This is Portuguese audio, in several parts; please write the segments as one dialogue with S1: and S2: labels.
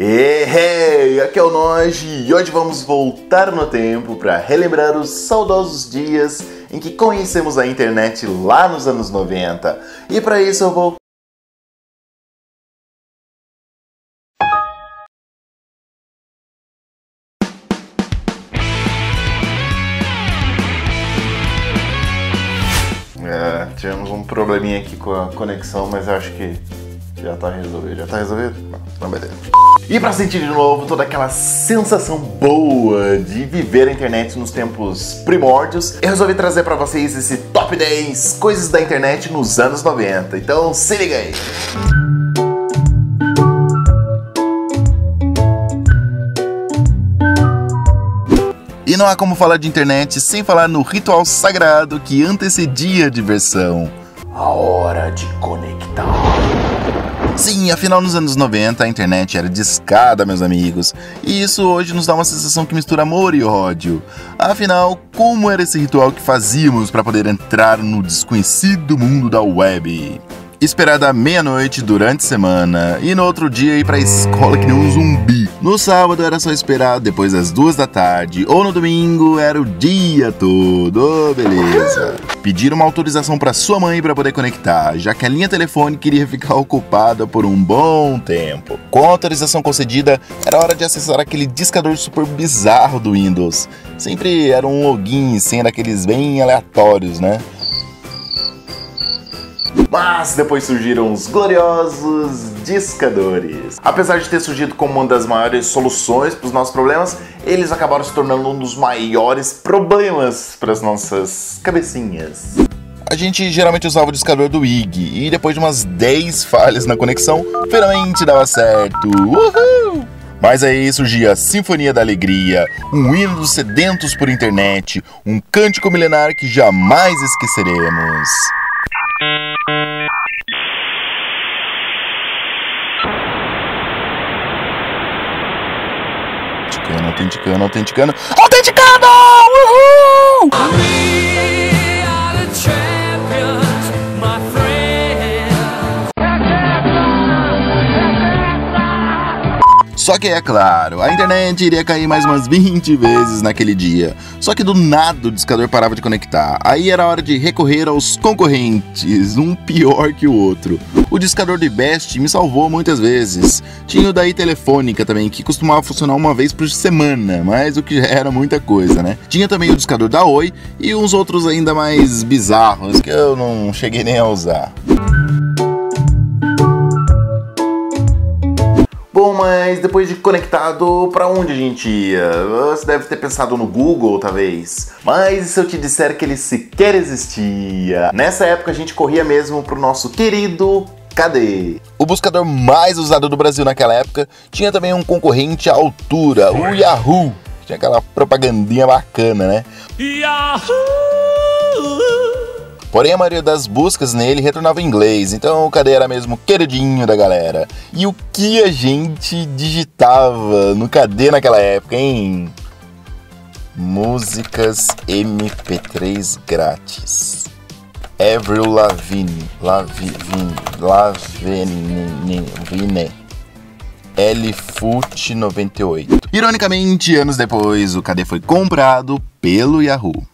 S1: Hey, aqui é o Noji e hoje vamos voltar no tempo para relembrar os saudosos dias em que conhecemos a internet lá nos anos 90. E para isso eu vou... Tivemos um probleminha aqui com a conexão, mas eu acho que já tá resolvido. Já tá resolvido? Não, beleza. E pra sentir de novo toda aquela sensação boa de viver a internet nos tempos primórdios, eu resolvi trazer pra vocês esse Top 10 coisas da internet nos anos 90. Então se liga aí! E não há como falar de internet sem falar no ritual sagrado que antecedia a diversão: a hora de conectar. Sim, afinal nos anos 90 a internet era discada, meus amigos, e isso hoje nos dá uma sensação que mistura amor e ódio. Afinal, como era esse ritual que fazíamos para poder entrar no desconhecido mundo da web? Esperar da meia-noite durante a semana e no outro dia ir pra escola que nem um zumbi. No sábado era só esperar depois das 2 da tarde ou no domingo era o dia todo, beleza. Pedir uma autorização pra sua mãe pra poder conectar, já que a linha telefônica iria ficar ocupada por um bom tempo. Com a autorização concedida, era hora de acessar aquele discador super bizarro do Windows. Sempre era um login e senha daqueles bem aleatórios, né? Mas depois surgiram os gloriosos discadores. Apesar de ter surgido como uma das maiores soluções para os nossos problemas, eles acabaram se tornando um dos maiores problemas para as nossas cabecinhas. A gente geralmente usava o discador do IG e depois de umas 10 falhas na conexão, finalmente dava certo. Uhul! Mas aí surgia a Sinfonia da Alegria, um hino dos sedentos por internet, um cântico milenar que jamais esqueceremos. Autenticando! Uhul! Só que é claro, a internet iria cair mais umas 20 vezes naquele dia. Só que do nada o discador parava de conectar. Aí era hora de recorrer aos concorrentes, um pior que o outro. O discador do Best me salvou muitas vezes. Tinha o da Telefônica também, que costumava funcionar uma vez por semana, mas o que já era muita coisa, né? Tinha também o discador da Oi e uns outros ainda mais bizarros que eu não cheguei nem a usar. Bom, mas depois de conectado, pra onde a gente ia? Você deve ter pensado no Google, talvez. Mas e se eu te disser que ele sequer existia? Nessa época a gente corria mesmo pro nosso querido KD. O buscador mais usado do Brasil naquela época tinha também um concorrente à altura, o Yahoo. Tinha aquela propagandinha bacana, né? Yahoo! Porém, a maioria das buscas nele retornava em inglês, então o KD era mesmo queridinho da galera. E o que a gente digitava no KD naquela época, hein? Músicas MP3 grátis. Avril Lavigne. Lfoot 98. Ironicamente, anos depois, o KD foi comprado pelo Yahoo.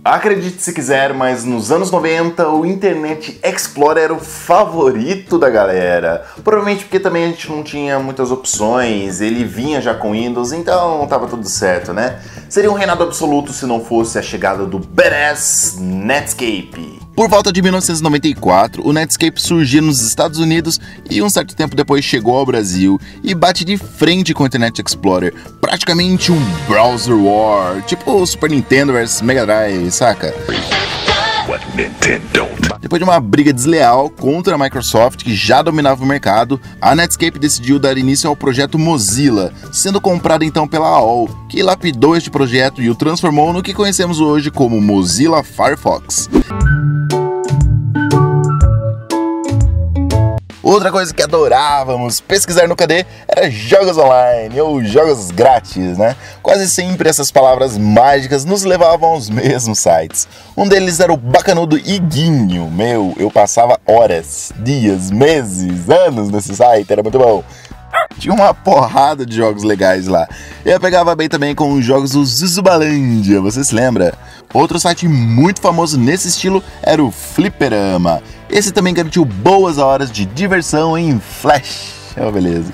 S1: Acredite se quiser, mas nos anos 90 o Internet Explorer era o favorito da galera. Provavelmente porque também a gente não tinha muitas opções, ele vinha já com Windows, então tava tudo certo, né? Seria um reinado absoluto se não fosse a chegada do badass Netscape. Por volta de 1994, o Netscape surgiu nos Estados Unidos e um certo tempo depois chegou ao Brasil e bate de frente com o Internet Explorer, praticamente um browser war, tipo o Super Nintendo vs Mega Drive, saca? Depois de uma briga desleal contra a Microsoft, que já dominava o mercado, a Netscape decidiu dar início ao projeto Mozilla, sendo comprada então pela AOL, que lapidou este projeto e o transformou no que conhecemos hoje como Mozilla Firefox. Outra coisa que adorávamos pesquisar no KD era jogos online ou jogos grátis, né? Quase sempre essas palavras mágicas nos levavam aos mesmos sites. Um deles era o bacanudo Iguinho. Meu, eu passava horas, dias, meses, anos nesse site, era muito bom. Tinha uma porrada de jogos legais lá. Eu pegava bem também com os jogos do Zuzubalândia, você se lembra? Outro site muito famoso nesse estilo era o Fliperama. Esse também garantiu boas horas de diversão em Flash. Oh, beleza.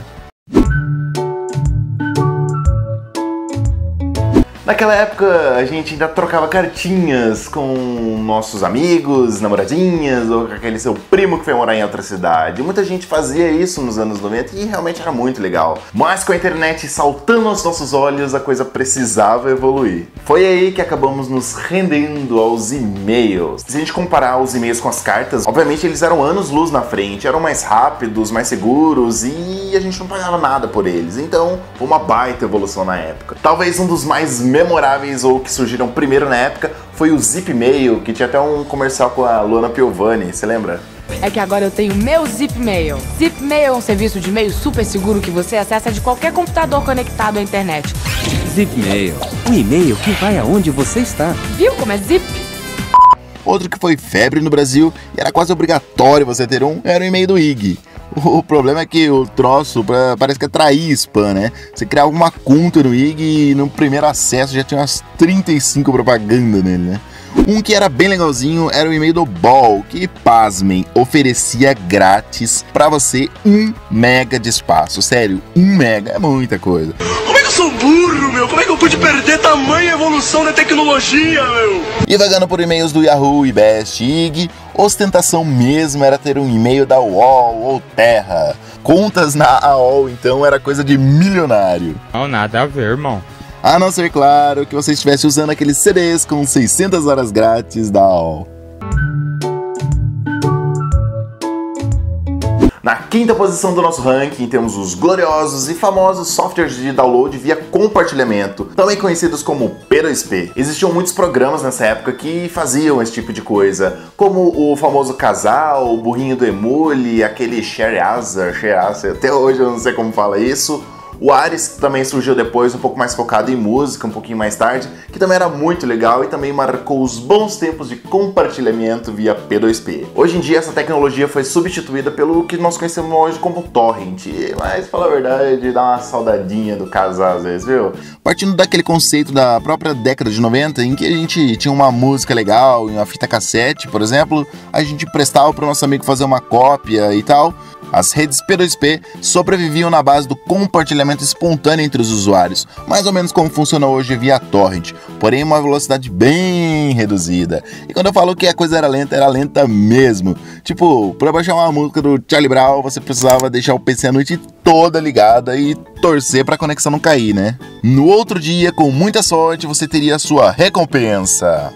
S1: Naquela época a gente ainda trocava cartinhas com nossos amigos, namoradinhas ou com aquele seu primo que foi morar em outra cidade. Muita gente fazia isso nos anos 90 e realmente era muito legal. Mas com a internet saltando aos nossos olhos, a coisa precisava evoluir. Foi aí que acabamos nos rendendo aos e-mails. Se a gente comparar os e-mails com as cartas, obviamente eles eram anos-luz na frente, eram mais rápidos, mais seguros e a gente não pagava nada por eles. Então, foi uma baita evolução na época. Talvez um dos mais memoráveis ou que surgiram primeiro na época foi o Zipmail, que tinha até um comercial com a Luana Piovani, você lembra?
S2: É que agora eu tenho meu Zipmail. Zipmail é um serviço de e-mail super seguro que você acessa de qualquer computador conectado à internet.
S3: Zipmail, um e-mail que vai aonde você está.
S2: Viu como é zip?
S1: Outro que foi febre no Brasil e era quase obrigatório você ter um, era o e-mail do IG. O problema é que o troço parece que atraía spam, né? Você criava uma conta no IG e no primeiro acesso já tinha umas 35 propagandas nele, né? Um que era bem legalzinho era o e-mail do Ball, que, pasmem, oferecia grátis pra você 1 mega de espaço. Sério, 1 mega é muita coisa.
S4: Como é que eu sou burro, meu? Como é que eu pude perder tamanha evolução da tecnologia, meu?
S1: E vagando por e-mails do Yahoo e Best IG, ostentação mesmo era ter um e-mail da UOL ou Terra. Contas na AOL, então, era coisa de milionário.
S5: Não, nada a ver, irmão.
S1: A não ser, claro, que você estivesse usando aqueles CDs com 600 horas grátis da AOL. Na quinta posição do nosso ranking temos os gloriosos e famosos softwares de download via compartilhamento, também conhecidos como P2P. Existiam muitos programas nessa época que faziam esse tipo de coisa, como o famoso Casal, o Burrinho do Emule, aquele ShareAcer, até hoje eu não sei como fala isso. O Ares também surgiu depois, um pouco mais focado em música, um pouquinho mais tarde, que também era muito legal e também marcou os bons tempos de compartilhamento via P2P. Hoje em dia essa tecnologia foi substituída pelo que nós conhecemos hoje como torrent, mas, pra falar a verdade, dá uma saudadinha do casal às vezes, viu? Partindo daquele conceito da própria década de 90, em que a gente tinha uma música legal, em uma fita cassete, por exemplo, a gente prestava para o nosso amigo fazer uma cópia e tal. As redes P2P sobreviviam na base do compartilhamento espontâneo entre os usuários, mais ou menos como funciona hoje via torrent, porém uma velocidade bem reduzida. E quando eu falo que a coisa era lenta mesmo. Tipo, para baixar uma música do Charlie Brown, você precisava deixar o PC a noite toda ligada e torcer para a conexão não cair, né? No outro dia, com muita sorte, você teria a sua recompensa.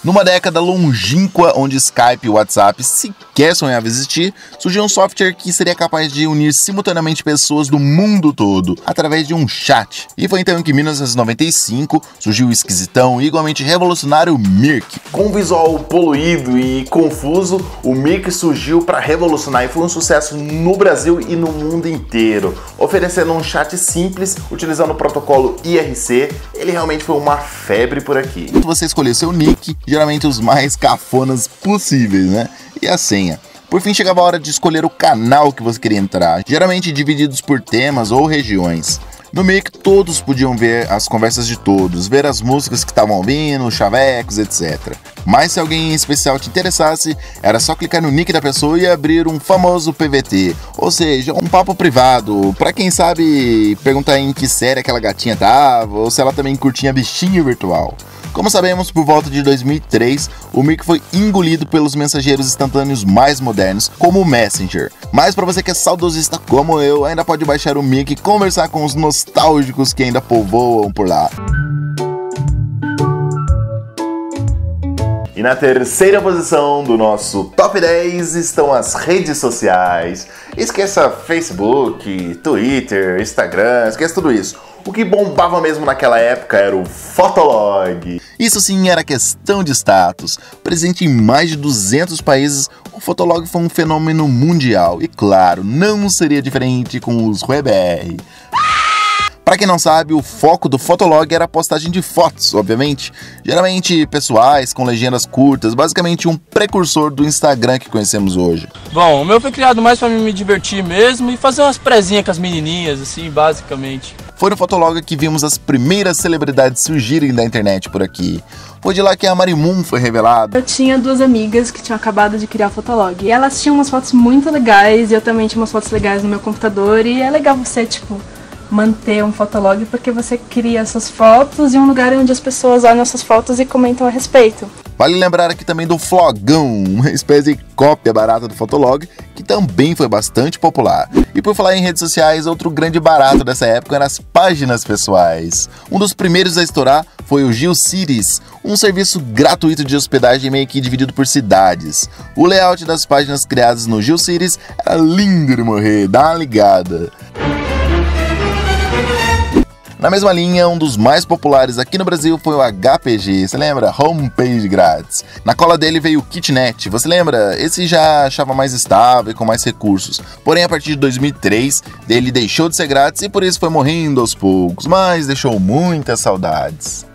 S1: Numa década longínqua, onde Skype e WhatsApp sequer sonhavam existir, surgiu um software que seria capaz de unir simultaneamente pessoas do mundo todo, através de um chat. E foi então que em 1995 surgiu o esquisitão e igualmente revolucionário Mirk. Com um visual poluído e confuso, o Mirk surgiu para revolucionar e foi um sucesso no Brasil e no mundo inteiro. Oferecendo um chat simples, utilizando o protocolo IRC, ele realmente foi uma febre por aqui. Você escolheu seu nick, geralmente os mais cafonas possíveis, né? E a senha. Por fim, chegava a hora de escolher o canal que você queria entrar, geralmente divididos por temas ou regiões. No Mirk, todos podiam ver as conversas de todos, ver as músicas que estavam ouvindo, os chavecos, etc. Mas se alguém em especial te interessasse, era só clicar no nick da pessoa e abrir um famoso PVT, ou seja, um papo privado, pra quem sabe perguntar em que série aquela gatinha tava, ou se ela também curtia bichinho virtual. Como sabemos, por volta de 2003, o Mirk foi engolido pelos mensageiros instantâneos mais modernos, como o Messenger. Mas para você que é saudosista como eu, ainda pode baixar o Mirk e conversar com os nostálgicos que ainda povoam por lá. E na terceira posição do nosso Top 10 estão as redes sociais. Esqueça Facebook, Twitter, Instagram, esqueça tudo isso. O que bombava mesmo naquela época era o Fotolog. Isso sim era questão de status. Presente em mais de 200 países, o Fotolog foi um fenômeno mundial. E claro, não seria diferente com os WebR. Para quem não sabe, o foco do Fotolog era a postagem de fotos, obviamente. Geralmente pessoais, com legendas curtas, basicamente um precursor do Instagram que conhecemos hoje.
S5: Bom, o meu foi criado mais para me divertir mesmo e fazer umas presinhas com as menininhas, assim, basicamente.
S1: Foi no Fotolog que vimos as primeiras celebridades surgirem da internet por aqui. Foi de lá que a Marimun foi revelada.
S6: Eu tinha duas amigas que tinham acabado de criar o Fotolog. E elas tinham umas fotos muito legais e eu também tinha umas fotos legais no meu computador. E é legal você, manter um Fotolog porque você cria suas fotos em um lugar onde as pessoas olham essas fotos e comentam a respeito.
S1: Vale lembrar aqui também do Flogão, uma espécie de cópia barata do Fotolog, que também foi bastante popular. E por falar em redes sociais, outro grande barato dessa época eram as páginas pessoais. Um dos primeiros a estourar foi o GeoCities, um serviço gratuito de hospedagem meio que dividido por cidades. O layout das páginas criadas no GeoCities era lindo de morrer, dá uma ligada. Na mesma linha, um dos mais populares aqui no Brasil foi o HPG, você lembra? Homepage grátis. Na cola dele veio o Kitnet, você lembra? Esse já achava mais estável e com mais recursos. Porém, a partir de 2003, ele deixou de ser grátis e por isso foi morrendo aos poucos, mas deixou muitas saudades.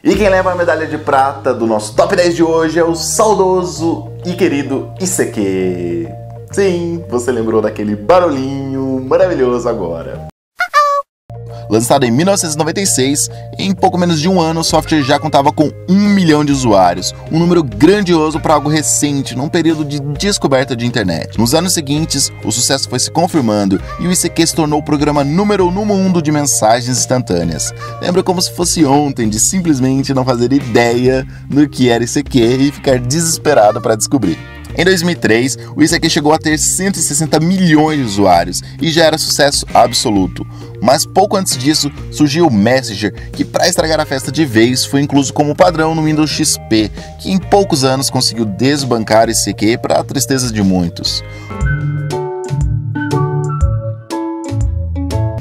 S1: E quem leva a medalha de prata do nosso Top 10 de hoje é o saudoso e querido ICQ. Sim, você lembrou daquele barulhinho maravilhoso agora. Lançado em 1996, em pouco menos de um ano o software já contava com 1 milhão de usuários, um número grandioso para algo recente, num período de descoberta de internet. Nos anos seguintes, o sucesso foi se confirmando e o ICQ se tornou o programa número 1 no mundo de mensagens instantâneas. Lembra como se fosse ontem de simplesmente não fazer ideia do que era ICQ e ficar desesperado para descobrir. Em 2003, o ICQ chegou a ter 160 milhões de usuários e já era sucesso absoluto. Mas pouco antes disso, surgiu o Messenger, que para estragar a festa de vez foi incluso como padrão no Windows XP, que em poucos anos conseguiu desbancar o ICQ para a tristeza de muitos.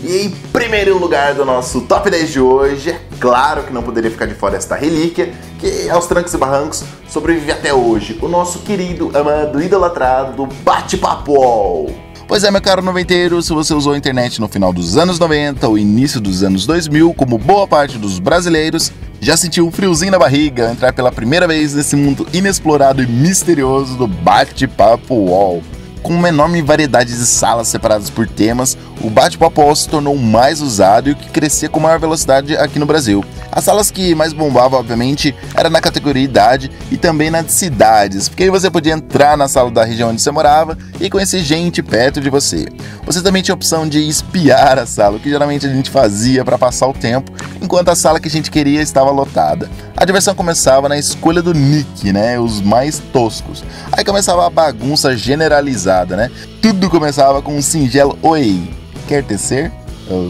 S1: E em primeiro lugar do nosso Top 10 de hoje, é claro que não poderia ficar de fora esta relíquia, que aos trancos e barrancos sobrevive até hoje, o nosso querido, amado, idolatrado Bate-Papo UOL. Pois é, meu caro noventeiro, se você usou a internet no final dos anos 90 ou início dos anos 2000, como boa parte dos brasileiros, já sentiu um friozinho na barriga ao entrar pela primeira vez nesse mundo inexplorado e misterioso do Bate-Papo UOL. Com uma enorme variedade de salas separadas por temas, o Bate-Papo UOL se tornou o mais usado e o que crescia com maior velocidade aqui no Brasil. As salas que mais bombavam, obviamente, era na categoria idade e também na de cidades, porque aí você podia entrar na sala da região onde você morava e conhecer gente perto de você. Você também tinha a opção de espiar a sala, o que geralmente a gente fazia para passar o tempo, enquanto a sala que a gente queria estava lotada. A diversão começava na escolha do nick, né, os mais toscos. Aí começava a bagunça generalizada, né? Tudo começava com um singelo "Oi, quer tecer?"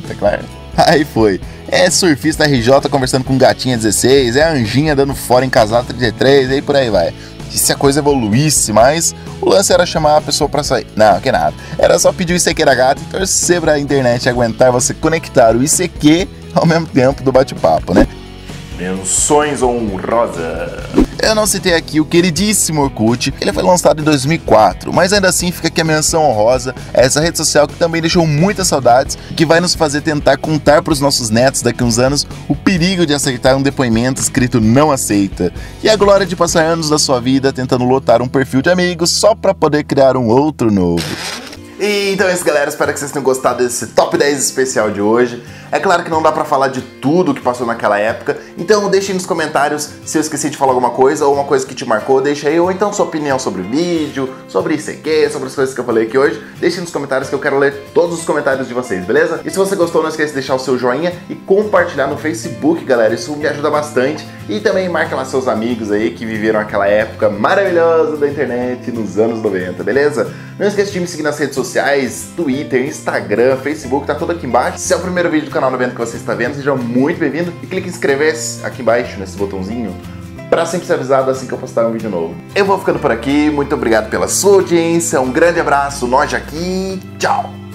S1: Tá claro? Aí foi. É surfista RJ conversando com gatinha 16, é a Anjinha dando fora em casal 33, e aí por aí vai. E se a coisa evoluísse mais, o lance era chamar a pessoa pra sair. Não, que nada. Era só pedir o ICQ da gata e torcer pra internet aguentar você conectar o ICQ ao mesmo tempo do bate-papo, né? Menções honrosas. Eu não citei aqui o queridíssimo Orkut, ele foi lançado em 2004, mas ainda assim fica aqui a menção honrosa a essa rede social que também deixou muitas saudades e que vai nos fazer tentar contar para os nossos netos daqui a uns anos o perigo de aceitar um depoimento escrito "não aceita" e a glória de passar anos da sua vida tentando lotar um perfil de amigos só para poder criar um outro novo. E então é isso, galera, espero que vocês tenham gostado desse Top 10 especial de hoje. É claro que não dá pra falar de tudo que passou naquela época, então deixe nos comentários se eu esqueci de falar alguma coisa ou uma coisa que te marcou, deixa aí, ou então sua opinião sobre o vídeo, sobre ICQ, sobre as coisas que eu falei aqui hoje. Deixe nos comentários que eu quero ler todos os comentários de vocês, beleza? E se você gostou, não esqueça de deixar o seu joinha e compartilhar no Facebook, galera, isso me ajuda bastante. E também marca lá seus amigos aí que viveram aquela época maravilhosa da internet nos anos 90, beleza? Não esqueça de me seguir nas redes sociais, Twitter, Instagram, Facebook, tá tudo aqui embaixo. Se é o primeiro vídeo do canal no evento que você está vendo, seja muito bem-vindo e clique em inscrever-se aqui embaixo, nesse botãozinho, para sempre ser avisado assim que eu postar um vídeo novo. Eu vou ficando por aqui, muito obrigado pela sua audiência, um grande abraço, nós aqui, tchau!